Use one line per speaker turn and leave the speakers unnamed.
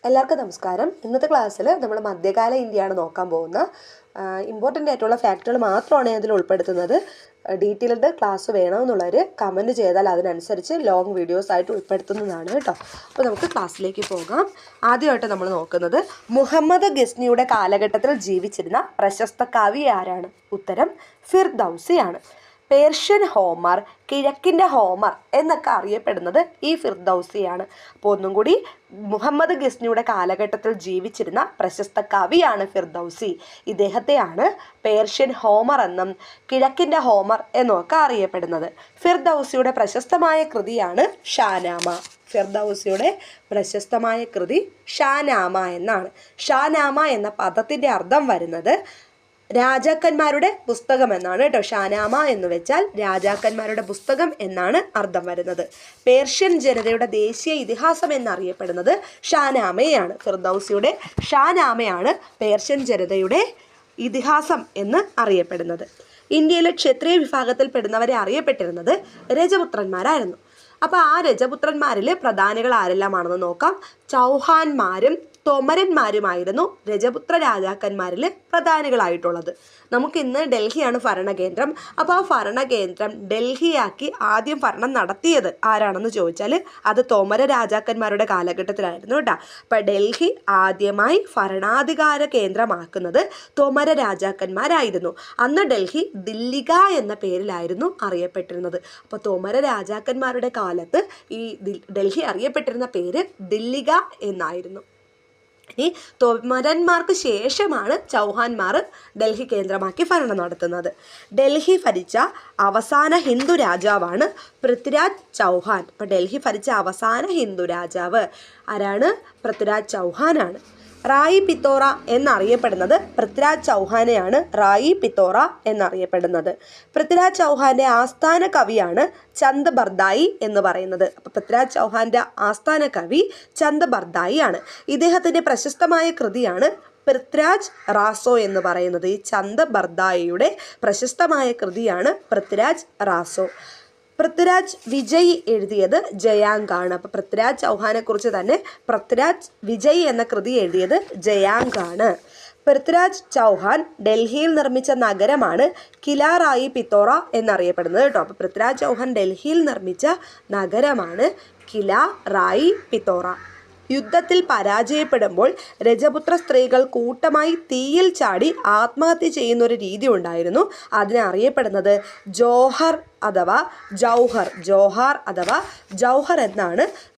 എല്ലാവർക്കും നമസ്കാരം. ഇന്നത്തെ ക്ലാസ്സിൽ നമ്മൾ മധ്യകാല ഇന്ത്യയാണ് നോക്കാൻ പോകുന്നത്. ഇമ്പോർട്ടൻ്റ് ആയിട്ടുള്ള ഫാക്റ്റുകൾ മാത്രമാണ് ഞാൻ ഇതിൽ ഉൾപ്പെടുത്തുന്നത്. ഡീറ്റെയിൽഡ് ക്ലാസ് വേണമെന്നുള്ളവർ കമൻറ്റ് ചെയ്താൽ അതിനനുസരിച്ച് ലോങ് വീഡിയോസ് ആയിട്ട് ഉൾപ്പെടുത്തുന്നതാണ് കേട്ടോ. അപ്പോൾ നമുക്ക് ക്ലാസ്സിലേക്ക് പോകാം. ആദ്യമായിട്ട് നമ്മൾ നോക്കുന്നത് മുഹമ്മദ് ഗസ്നിയുടെ കാലഘട്ടത്തിൽ ജീവിച്ചിരുന്ന പ്രശസ്ത കവി ആരാണ്? ഉത്തരം ഫിർദൗസിയാണ്. പേർഷ്യൻ ഹോമർ, കിഴക്കിൻ്റെ ഹോമർ എന്നൊക്കെ അറിയപ്പെടുന്നത് ഈ ഫിർദൗസിയാണ്. അപ്പോൾ ഒന്നും കൂടി, മുഹമ്മദ് ഗസ്നിയുടെ കാലഘട്ടത്തിൽ ജീവിച്ചിരുന്ന പ്രശസ്ത കവിയാണ് ഫിർദൗസി. ഇദ്ദേഹത്തെയാണ് പേർഷ്യൻ ഹോമർ എന്നും കിഴക്കിൻ്റെ ഹോമർ എന്നൊക്കെ അറിയപ്പെടുന്നത്. ഫിർദൗസിയുടെ പ്രശസ്തമായ കൃതിയാണ് ഷാനാമ. ഫിർദൗസിയുടെ പ്രശസ്തമായ കൃതി ഷാനാമ എന്നാണ്. ഷാനാമ എന്ന പദത്തിൻ്റെ അർത്ഥം വരുന്നത് രാജാക്കന്മാരുടെ പുസ്തകം എന്നാണ് കേട്ടോ. ഷാനാമ എന്ന് വെച്ചാൽ രാജാക്കന്മാരുടെ പുസ്തകം എന്നാണ് അർത്ഥം വരുന്നത്. പേർഷ്യൻ ജനതയുടെ ദേശീയ ഇതിഹാസം എന്നറിയപ്പെടുന്നത് ഷാനാമയാണ്. ഫിർദൗസിയുടെ ഷാനാമയാണ് പേർഷ്യൻ ജനതയുടെ ഇതിഹാസം എന്ന് അറിയപ്പെടുന്നത്. ഇന്ത്യയിലെ ക്ഷത്രിയ വിഭാഗത്തിൽ പെടുന്നവരെ അറിയപ്പെട്ടിരുന്നത് രജപുത്രന്മാരായിരുന്നു. അപ്പോൾ ആ രജപുത്രന്മാരിൽ പ്രധാനികൾ ആരെല്ലാമാണെന്ന് നോക്കാം. ചൗഹാന്മാരും തോമരന്മാരുമായിരുന്നു രജപുത്ര രാജാക്കന്മാരിൽ പ്രധാനികളായിട്ടുള്ളത്. നമുക്കിന്ന് ഡൽഹിയാണ് ഭരണകേന്ദ്രം. അപ്പോൾ ആ ഭരണകേന്ദ്രം ഡൽഹിയാക്കി ആദ്യം ഭരണം നടത്തിയത് ആരാണെന്ന് ചോദിച്ചാൽ അത് തോമര രാജാക്കന്മാരുടെ കാലഘട്ടത്തിലായിരുന്നു കേട്ടോ. അപ്പോൾ ഡൽഹി ആദ്യമായി ഭരണാധികാര കേന്ദ്രമാക്കുന്നത് തോമര രാജാക്കന്മാരായിരുന്നു. അന്ന് ഡൽഹി ദില്ലിക എന്ന പേരിലായിരുന്നു അറിയപ്പെട്ടിരുന്നത്. അപ്പോൾ തോമര രാജാക്കന്മാരുടെ കാലത്ത് ഈ ഡൽഹി അറിയപ്പെട്ടിരുന്ന പേര് ദില്ലിക എന്നായിരുന്നു. ഇനി തോമരന്മാർക്ക് ശേഷമാണ് ചൗഹാന്മാർ ഡൽഹി കേന്ദ്രമാക്കി ഭരണം നടത്തുന്നത്. ഡൽഹി ഭരിച്ച അവസാന ഹിന്ദു രാജാവാണ് പൃഥ്വിരാജ് ചൗഹാൻ. അപ്പോൾ ഡൽഹി ഭരിച്ച അവസാന ഹിന്ദു രാജാവ് ആരാണ്? പൃഥ്വിരാജ് ചൗഹാനാണ്. റായി പിത്തോറ എന്നറിയപ്പെടുന്നത് പൃഥ്വിരാജ് ചൗഹാനെയാണ്. റായി പിത്തോറ എന്നറിയപ്പെടുന്നത്. പൃഥ്വിരാജ് ചൗഹാന്റെ ആസ്ഥാന കവിയാണ് ചന്ദ് ബർദായി എന്ന് പറയുന്നത്. അപ്പോൾ പൃഥ്വിരാജ് ചൗഹാന്റെ ആസ്ഥാന കവി ചന്ദ് ബർദായി ആണ്. ഇദ്ദേഹത്തിൻ്റെ പ്രശസ്തമായ കൃതിയാണ് പൃഥ്വിരാജ് റാസോ എന്ന് പറയുന്നത്. ഈ ചന്ദ് ബർദായിയുടെ പ്രശസ്തമായ കൃതിയാണ് പൃഥ്വിരാജ് റാസോ. പൃഥ്വിരാജ് വിജയ് എഴുതിയത് ജയാങ്കാണ്. അപ്പോൾ പൃഥ്വിരാജ് ചൗഹാനെ കുറിച്ച് തന്നെ പൃഥ്വിരാജ് വിജയ് എന്ന കൃതി എഴുതിയത് ജയാങ്കാണ്. പൃഥ്വിരാജ് ചൗഹാൻ ഡൽഹിയിൽ നിർമ്മിച്ച നഗരമാണ് കില റായി പിത്തോറ എന്നറിയപ്പെടുന്നത് കേട്ടോ. അപ്പോൾ പൃഥ്വിരാജ് ചൗഹാൻ ഡൽഹിയിൽ നിർമ്മിച്ച നഗരമാണ് കില റായി പിത്തോറ. യുദ്ധത്തിൽ പരാജയപ്പെടുമ്പോൾ രജപുത്ര സ്ത്രീകൾ കൂട്ടമായി തീയിൽ ചാടി ആത്മഹത്യ ചെയ്യുന്നൊരു രീതി ഉണ്ടായിരുന്നു. അതിനെ അറിയപ്പെടുന്നത് ജോഹാർ അഥവാ ജൗഹർ എന്നാണ്